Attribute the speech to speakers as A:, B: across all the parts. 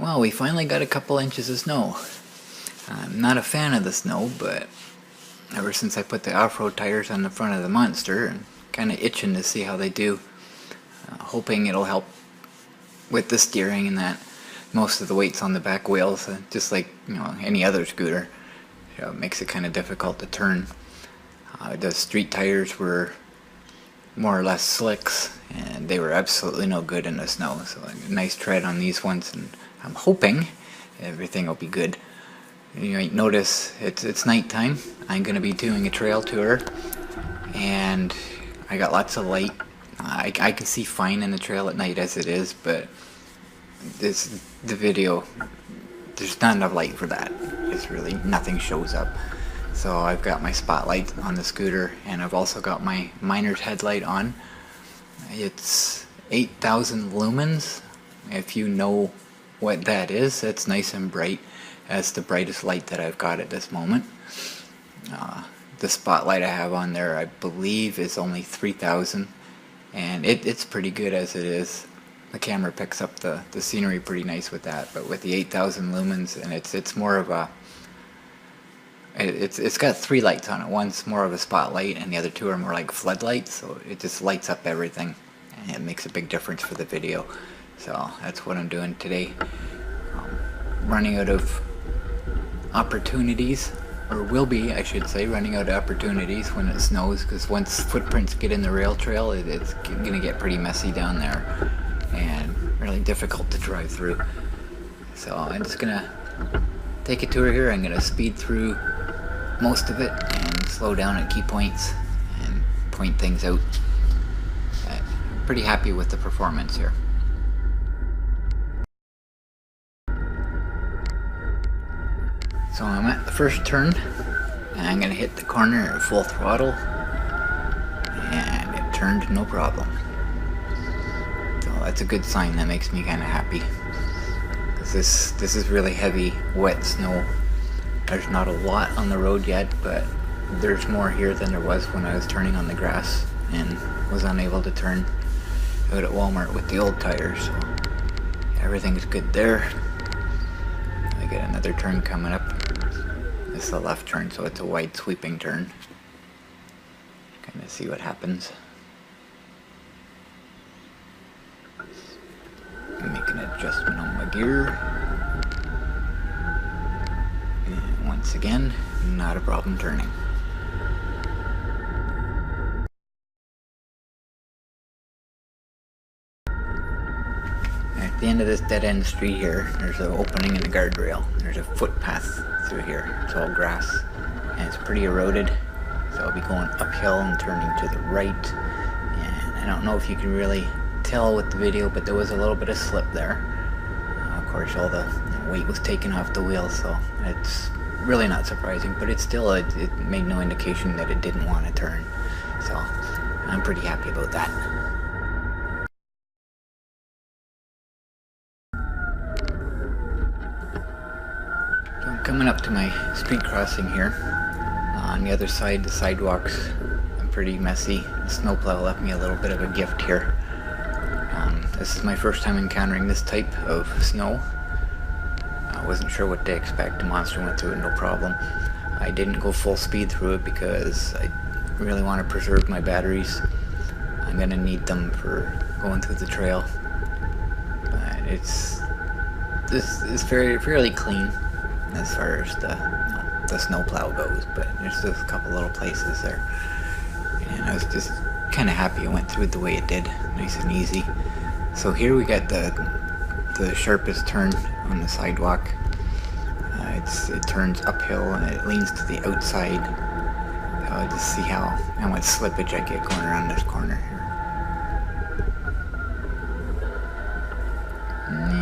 A: Well, we finally got a couple inches of snow. I'm not a fan of the snow, but ever since I put the off-road tires on the front of the Monster, I'm kind of itching to see how they do. Hoping it'll help with the steering and that. Most of the weight's on the back wheels, just like any other scooter. It makes it kind of difficult to turn. The street tires were more or less slicks, and they were absolutely no good in the snow. So a nice tread on these ones, and I'm hoping everything will be good. You might notice it's nighttime. I'm going to be doing a trail tour, and I got lots of light. I can see fine in the trail at night as it is, but the video, there's not enough light for that. It's really nothing shows up. So I've got my spotlight on the scooter, and I've also got my miner's headlight on. It's 8,000 lumens. If you know what that is, it's nice and bright. That's the brightest light that I've got at this moment. The spotlight I have on there, I believe, is only 3,000, and it's pretty good as it is. The camera picks up the scenery pretty nice with that, but with the 8,000 lumens, and it's more of a, it's got 3 lights on it. One's more of a spotlight, and the other 2 are more like floodlights, so it just lights up everything, and it makes a big difference for the video. So that's what I'm doing today. Running out of opportunities, or will be, I should say, running out of opportunities when it snows, because once footprints get in the rail trail, it's going to get pretty messy down there and really difficult to drive through. So I'm just going to take a tour here. I'm going to speed through most of it and slow down at key points and point things out. I'm pretty happy with the performance here. So I'm at the first turn, and I'm going to hit the corner at full throttle, and it turned no problem. So that's a good sign. That makes me kind of happy, because this is really heavy, wet snow. There's not a lot on the road yet, but there's more here than there was when I was turning on the grass and was unable to turn out at Walmart with the old tires. So everything's good there. I get another turn coming up. This is the left turn, so it's a wide sweeping turn. Kind of see what happens. Make an adjustment on my gear. And once again, not a problem turning. At the end of this dead-end street here, there's an opening in the guardrail. There's a footpath through here. It's all grass, and it's pretty eroded, so I'll be going uphill and turning to the right. And I don't know if you can really tell with the video, but there was a little bit of slip there. Of course, all the weight was taken off the wheel, so it's really not surprising, but it's still, it made no indication that it didn't want to turn. So I'm pretty happy about that. Coming up to my street crossing here. On the other side, the sidewalks are pretty messy. The snowplow left me a little bit of a gift here. This is my first time encountering this type of snow. I wasn't sure what to expect. The Monster went through it no problem. I didn't go full speed through it because I really want to preserve my batteries. I'm going to need them for going through the trail. But it's fairly clean as far as the snowplow goes, but there's just a couple little places there, and I was just kind of happy it went through the way it did, nice and easy. So here we got the sharpest turn on the sidewalk. It turns uphill and it leans to the outside. So I'll just see how much slippage I get going around this corner here.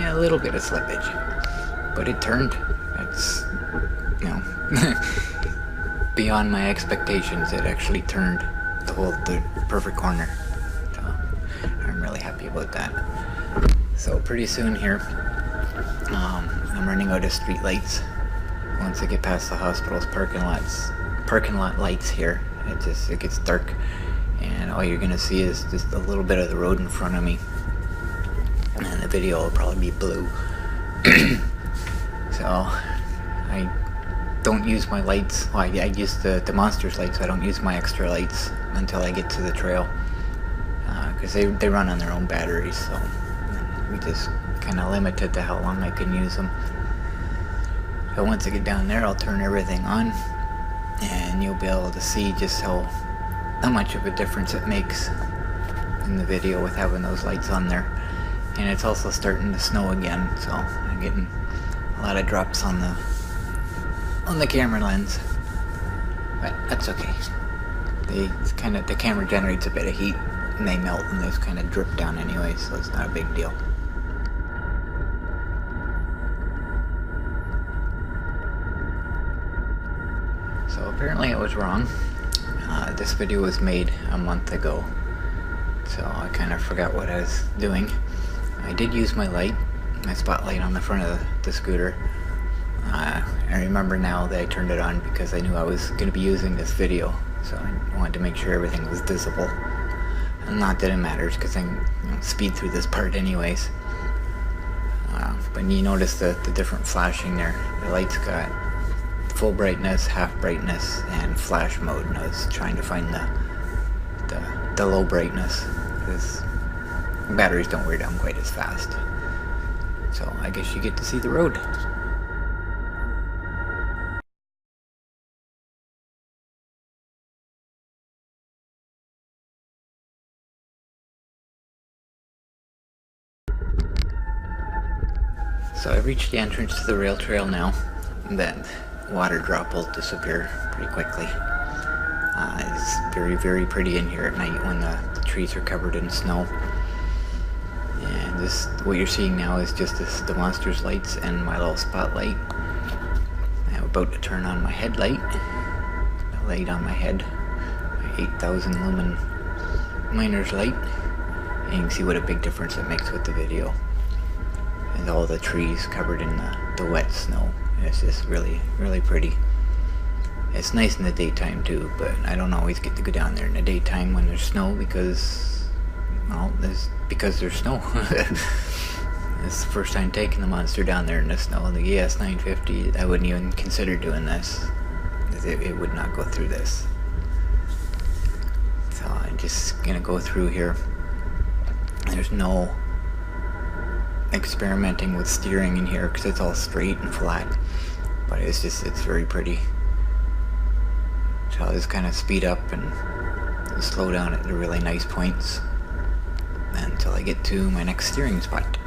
A: Yeah, a little bit of slippage, but it turned. It's, beyond my expectations. It actually turned the perfect corner. So I'm really happy about that. So pretty soon here, I'm running out of street lights. Once I get past the hospital's parking lot lights here, it gets dark, and all you're gonna see is just a little bit of the road in front of me, and the video will probably be blue. So I don't use my lights. Well, I use the monster's lights, so I don't use my extra lights until I get to the trail, because they run on their own batteries, so we just kind of limited to how long I can use them. So once I get down there, I'll turn everything on, and you'll be able to see just how much of a difference it makes in the video with having those lights on there. And it's also starting to snow again, so I'm getting a lot of drops on the camera lens, but that's okay. The camera generates a bit of heat, and they melt and they just kind of drip down anyway, so it's not a big deal. So apparently I was wrong. This video was made a month ago, so I kind of forgot what I was doing. I did use my spotlight on the front of the scooter. I remember now that I turned it on because I knew I was going to be using this video, so I wanted to make sure everything was visible. And not that it matters, because I can speed through this part anyways. But you notice the different flashing there. The light's got full brightness, half brightness, and flash mode. And I was trying to find the low brightness, because batteries don't wear down quite as fast. So I guess you get to see the road. So I reached the entrance to the rail trail now. That water drop will disappear pretty quickly. It's very, very pretty in here at night when the trees are covered in snow. And what you're seeing now is just the monster's lights and my little spotlight. I'm about to turn on my headlight. The light on my head, my 8,000 lumen miner's light. And you can see what a big difference it makes with the video. And all the trees covered in the wet snow. It's just really, really pretty. It's nice in the daytime too, but I don't always get to go down there in the daytime when there's snow because, well, there's snow. It's the first time taking the monster down there in the snow. The ES 950, I wouldn't even consider doing this. It would not go through this. So I'm just gonna go through here. There's no experimenting with steering in here because it's all straight and flat, but it's very pretty. So I'll just kind of speed up and slow down at the really nice points until I get to my next steering spot.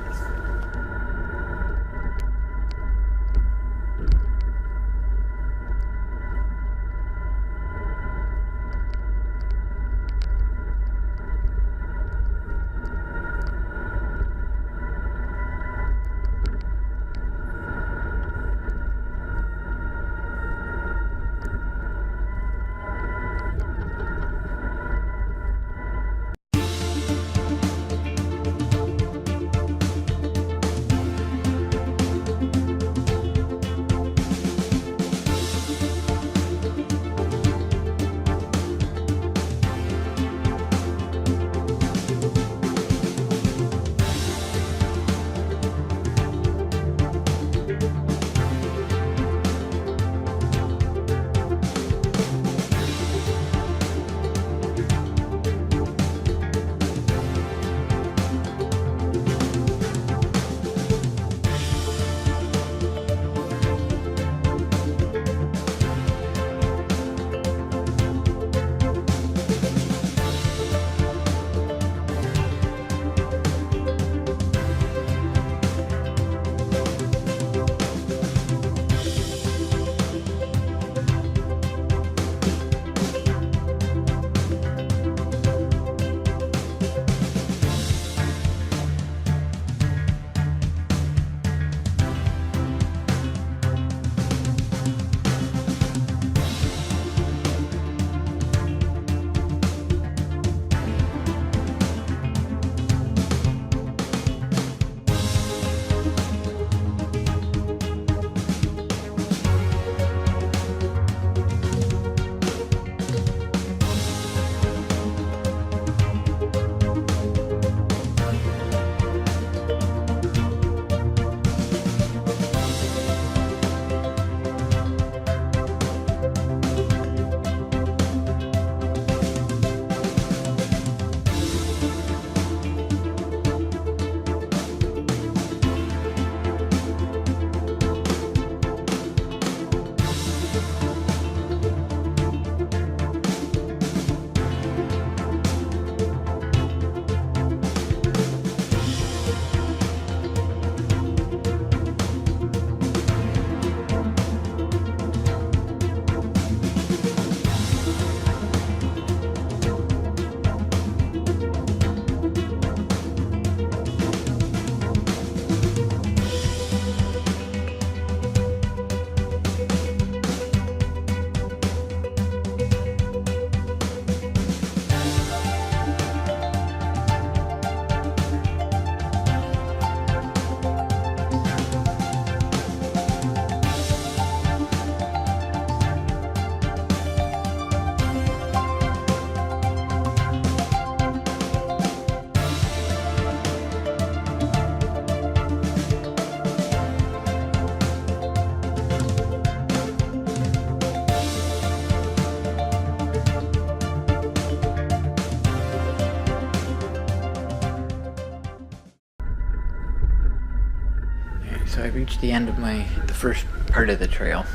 A: So I reached the end of the first part of the trail,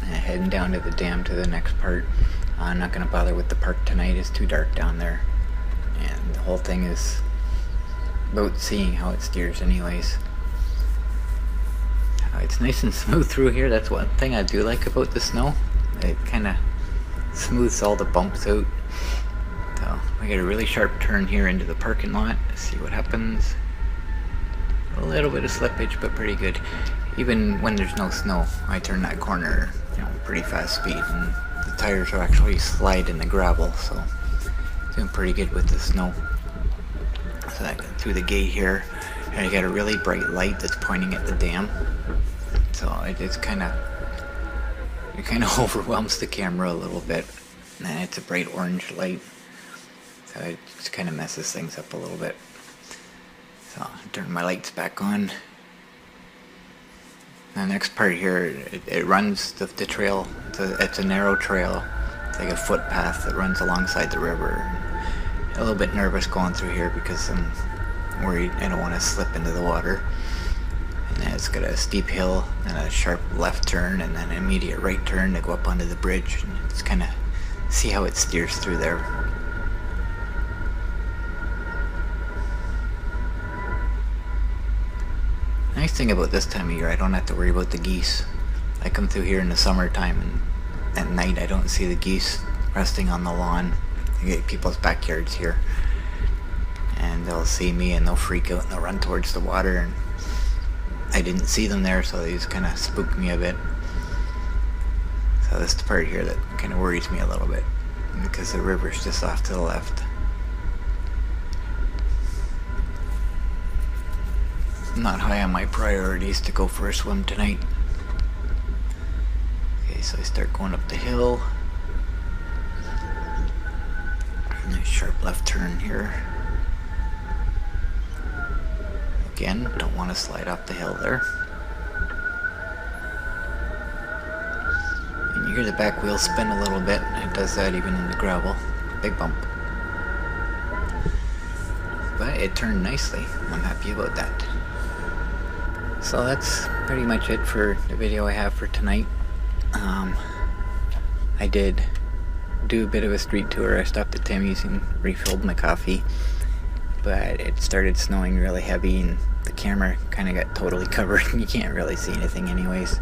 A: and heading down to the dam to the next part. I'm not going to bother with the park tonight, it's too dark down there. And the whole thing is about seeing how it steers anyways. It's nice and smooth through here. That's one thing I do like about the snow. It kind of smooths all the bumps out. So I get a really sharp turn here into the parking lot. Let's see what happens. A little bit of slippage, but pretty good. Even when there's no snow, I turn that corner, pretty fast speed, and the tires are actually slide in the gravel, so doing pretty good with the snow. So I got through the gate here, and I got a really bright light that's pointing at the dam. So it kind of overwhelms the camera a little bit, and it's a bright orange light, so it just kind of messes things up a little bit. So I turn my lights back on. The next part here, it runs the trail. It's a narrow trail. It's like a footpath that runs alongside the river. A little bit nervous going through here because I'm worried I don't want to slip into the water. And then it's got a steep hill and a sharp left turn and then an immediate right turn to go up onto the bridge. And just kind of see how it steers through there. Nice thing about this time of year, I don't have to worry about the geese. I come through here in the summertime, and at night I don't see the geese resting on the lawn. I get people's backyards here, and they'll see me and they'll freak out and they'll run towards the water, and I didn't see them there, so they just kind of spooked me a bit. So this is the part here that kind of worries me a little bit, because the river's just off to the left. Not high on my priorities to go for a swim tonight. Okay, so I start going up the hill. Nice sharp left turn here. Again, don't want to slide off the hill there. And you hear the back wheel spin a little bit. It does that even in the gravel. Big bump. But it turned nicely. I'm happy about that. So that's pretty much it for the video I have for tonight. I did do a bit of a street tour. I stopped at Timmy's and refilled my coffee, but it started snowing really heavy and the camera kind of got totally covered and you can't really see anything anyways.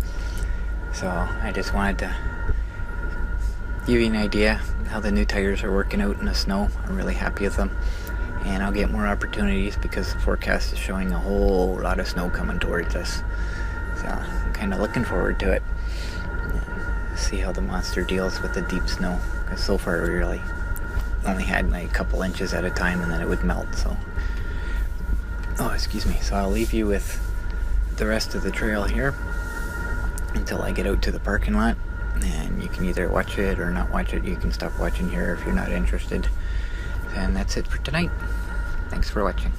A: So I just wanted to give you an idea how the new tires are working out in the snow. I'm really happy with them. And I'll get more opportunities because the forecast is showing a whole lot of snow coming towards us. So I'm kind of looking forward to it. See how the monster deals with the deep snow. Because so far we really only had like a couple inches at a time and then it would melt. So, excuse me. So I'll leave you with the rest of the trail here until I get out to the parking lot. And you can either watch it or not watch it. You can stop watching here if you're not interested. And that's it for tonight. Thanks for watching.